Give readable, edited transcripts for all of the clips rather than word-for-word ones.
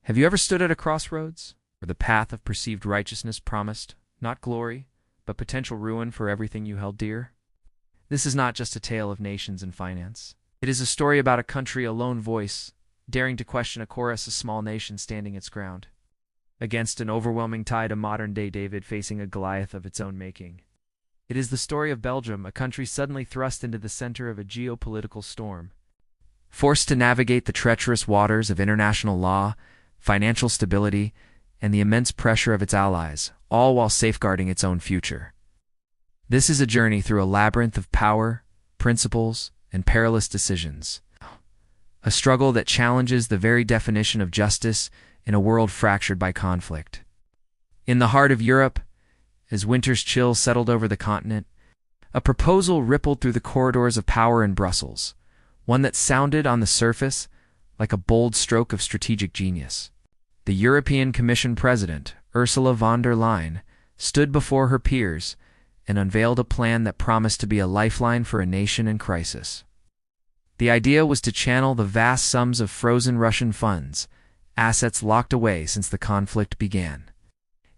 Have you ever stood at a crossroads, where the path of perceived righteousness promised, not glory, but potential ruin for everything you held dear? This is not just a tale of nations and finance. It is a story about a country, a lone voice, daring to question a chorus, a small nation standing its ground. Against an overwhelming tide, a modern-day David facing a Goliath of its own making. It is the story of Belgium, a country suddenly thrust into the center of a geopolitical storm. Forced to navigate the treacherous waters of international law, financial stability, and the immense pressure of its allies, all while safeguarding its own future. This is a journey through a labyrinth of power, principles, and perilous decisions. A struggle that challenges the very definition of justice in a world fractured by conflict. In the heart of Europe, as winter's chill settled over the continent, a proposal rippled through the corridors of power in Brussels, one that sounded on the surface like a bold stroke of strategic genius. The European Commission President, Ursula von der Leyen, stood before her peers and unveiled a plan that promised to be a lifeline for a nation in crisis. The idea was to channel the vast sums of frozen Russian funds, assets locked away since the conflict began,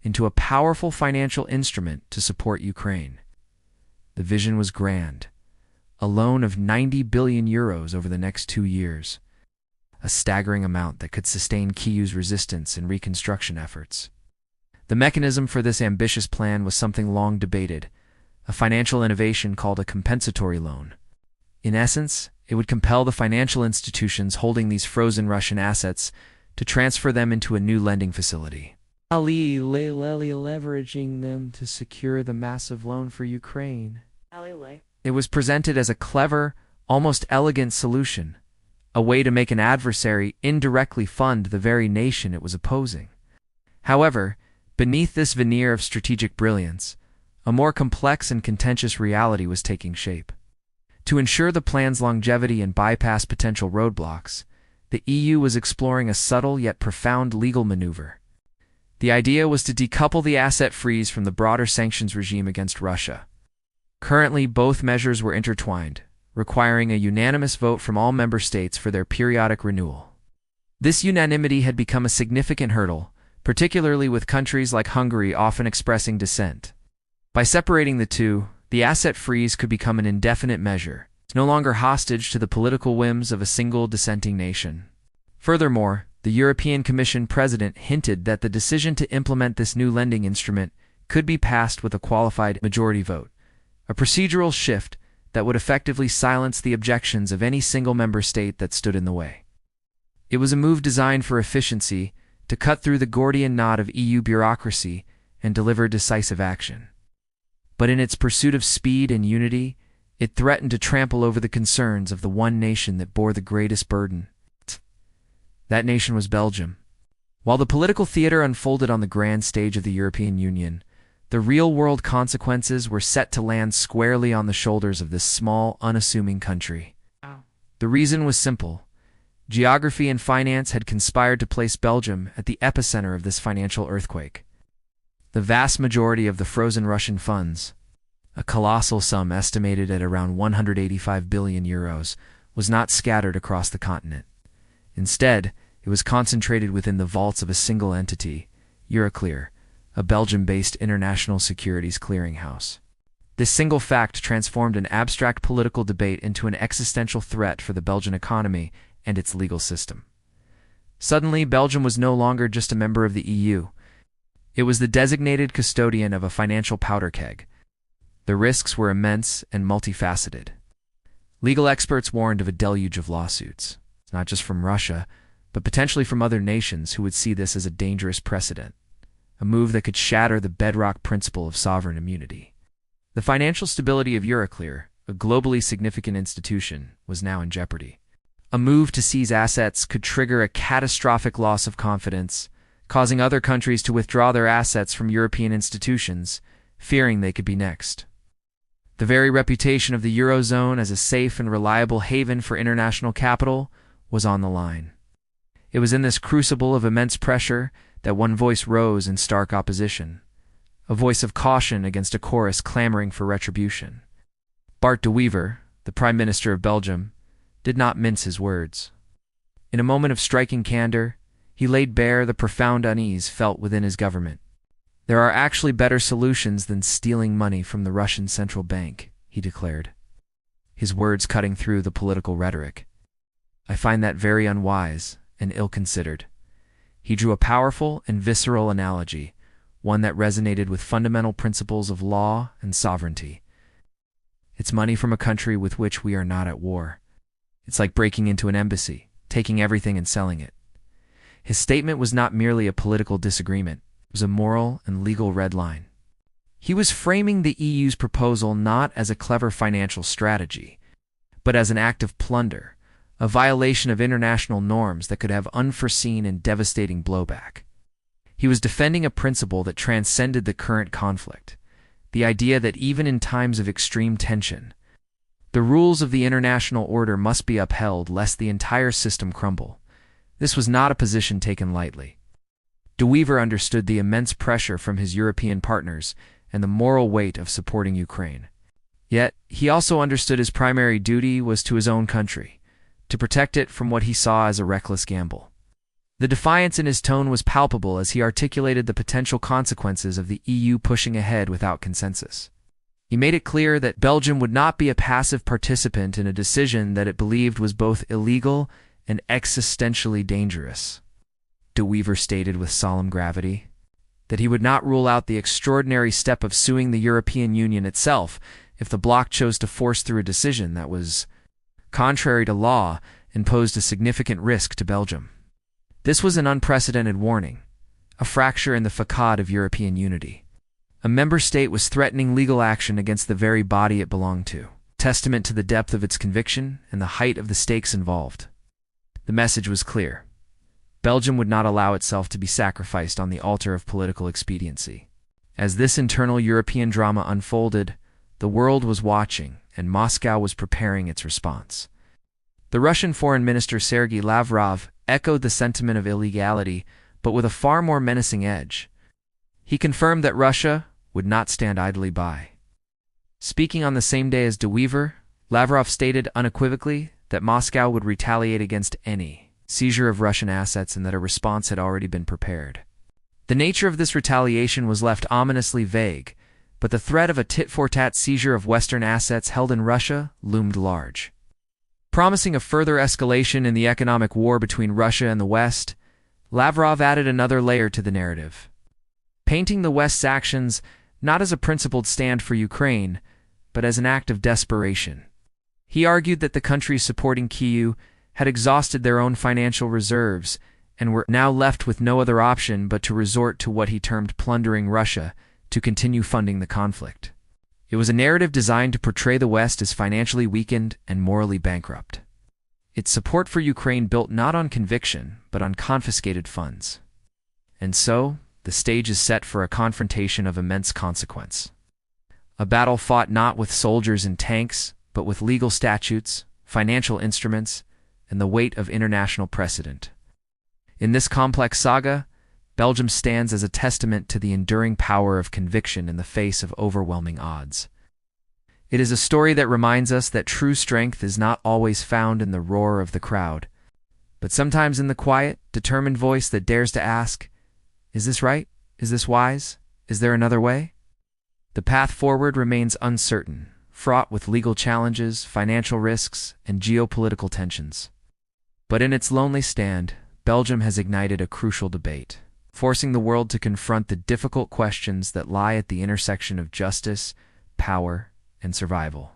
into a powerful financial instrument to support Ukraine. The vision was grand: a loan of 90 billion euros over the next 2 years, a staggering amount that could sustain Kyiv's resistance and reconstruction efforts. The mechanism for this ambitious plan was something long debated, a financial innovation called a compensatory loan. In essence, it would compel the financial institutions holding these frozen Russian assets to transfer them into a new lending facility, leveraging them to secure the massive loan for Ukraine. It was presented as a clever, almost elegant solution, a way to make an adversary indirectly fund the very nation it was opposing. However, beneath this veneer of strategic brilliance, a more complex and contentious reality was taking shape. To ensure the plan's longevity and bypass potential roadblocks, the EU was exploring a subtle yet profound legal maneuver. The idea was to decouple the asset freeze from the broader sanctions regime against Russia. Currently, both measures were intertwined, requiring a unanimous vote from all member states for their periodic renewal. This unanimity had become a significant hurdle, particularly with countries like Hungary often expressing dissent. By separating the two, the asset freeze could become an indefinite measure, no longer hostage to the political whims of a single dissenting nation. Furthermore, the European Commission President hinted that the decision to implement this new lending instrument could be passed with a qualified majority vote, a procedural shift that would effectively silence the objections of any single member state that stood in the way. It was a move designed for efficiency, to cut through the Gordian knot of EU bureaucracy and deliver decisive action. But in its pursuit of speed and unity, it threatened to trample over the concerns of the one nation that bore the greatest burden. That nation was Belgium. While the political theater unfolded on the grand stage of the European Union, the real-world consequences were set to land squarely on the shoulders of this small, unassuming country. The reason was simple. Geography and finance had conspired to place Belgium at the epicenter of this financial earthquake. The vast majority of the frozen Russian funds, a colossal sum estimated at around 185 billion euros, was not scattered across the continent. Instead, it was concentrated within the vaults of a single entity, Euroclear, a Belgium-based international securities clearinghouse. This single fact transformed an abstract political debate into an existential threat for the Belgian economy and its legal system. Suddenly, Belgium was no longer just a member of the EU. It was the designated custodian of a financial powder keg. The risks were immense and multifaceted. Legal experts warned of a deluge of lawsuits, not just from Russia, but potentially from other nations who would see this as a dangerous precedent, a move that could shatter the bedrock principle of sovereign immunity. The financial stability of Euroclear, a globally significant institution, was now in jeopardy. A move to seize assets could trigger a catastrophic loss of confidence, causing other countries to withdraw their assets from European institutions, fearing they could be next. The very reputation of the Eurozone as a safe and reliable haven for international capital was on the line. It was in this crucible of immense pressure that one voice rose in stark opposition, a voice of caution against a chorus clamoring for retribution. Bart the Prime Minister of Belgium, did not mince his words. In a moment of striking candor, He laid bare the profound unease felt within his government. "There are actually better solutions than stealing money from the Russian central bank," he declared, his words cutting through the political rhetoric. "I find that very unwise and ill-considered." He drew a powerful and visceral analogy, one that resonated with fundamental principles of law and sovereignty. "It's money from a country with which we are not at war. It's like breaking into an embassy, taking everything and selling it." His statement was not merely a political disagreement, it was a moral and legal red line. He was framing the EU's proposal not as a clever financial strategy, but as an act of plunder, a violation of international norms that could have unforeseen and devastating blowback. He was defending a principle that transcended the current conflict, the idea that even in times of extreme tension, the rules of the international order must be upheld lest the entire system crumble. This was not a position taken lightly. De Wever understood the immense pressure from his European partners and the moral weight of supporting Ukraine. Yet, he also understood his primary duty was to his own country, to protect it from what he saw as a reckless gamble. The defiance in his tone was palpable as he articulated the potential consequences of the EU pushing ahead without consensus. He made it clear that Belgium would not be a passive participant in a decision that it believed was both illegal and existentially dangerous. De Wever stated with solemn gravity that he would not rule out the extraordinary step of suing the European Union itself if the bloc chose to force through a decision that was contrary to law and posed a significant risk to Belgium. This was an unprecedented warning, a fracture in the facade of European unity. A member state was threatening legal action against the very body it belonged to, testament to the depth of its conviction and the height of the stakes involved. The message was clear. Belgium would not allow itself to be sacrificed on the altar of political expediency. As this internal European drama unfolded, the world was watching, and Moscow was preparing its response. The Russian Foreign Minister Sergei Lavrov echoed the sentiment of illegality, but with a far more menacing edge. He confirmed that Russia would not stand idly by. Speaking on the same day as De Wever, Lavrov stated unequivocally that Moscow would retaliate against any seizure of Russian assets and that a response had already been prepared. The nature of this retaliation was left ominously vague, but the threat of a tit-for-tat seizure of Western assets held in Russia loomed large. Promising a further escalation in the economic war between Russia and the West, Lavrov added another layer to the narrative, painting the West's actions not as a principled stand for Ukraine, but as an act of desperation. He argued that the countries supporting Kyiv had exhausted their own financial reserves and were now left with no other option but to resort to what he termed plundering Russia to continue funding the conflict. It was a narrative designed to portray the West as financially weakened and morally bankrupt. Its support for Ukraine built not on conviction, but on confiscated funds. And so, the stage is set for a confrontation of immense consequence. A battle fought not with soldiers and tanks, but with legal statutes, financial instruments, and the weight of international precedent. In this complex saga, Belgium stands as a testament to the enduring power of conviction in the face of overwhelming odds. It is a story that reminds us that true strength is not always found in the roar of the crowd, but sometimes in the quiet, determined voice that dares to ask, "Is this right? Is this wise? Is there another way?" The path forward remains uncertain, fraught with legal challenges, financial risks, and geopolitical tensions. But in its lonely stand, Belgium has ignited a crucial debate, forcing the world to confront the difficult questions that lie at the intersection of justice, power, and survival.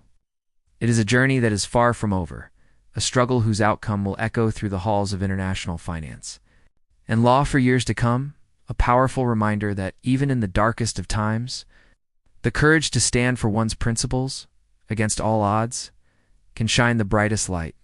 It is a journey that is far from over, a struggle whose outcome will echo through the halls of international finance and law for years to come, a powerful reminder that even in the darkest of times, the courage to stand for one's principles, against all odds, can shine the brightest light.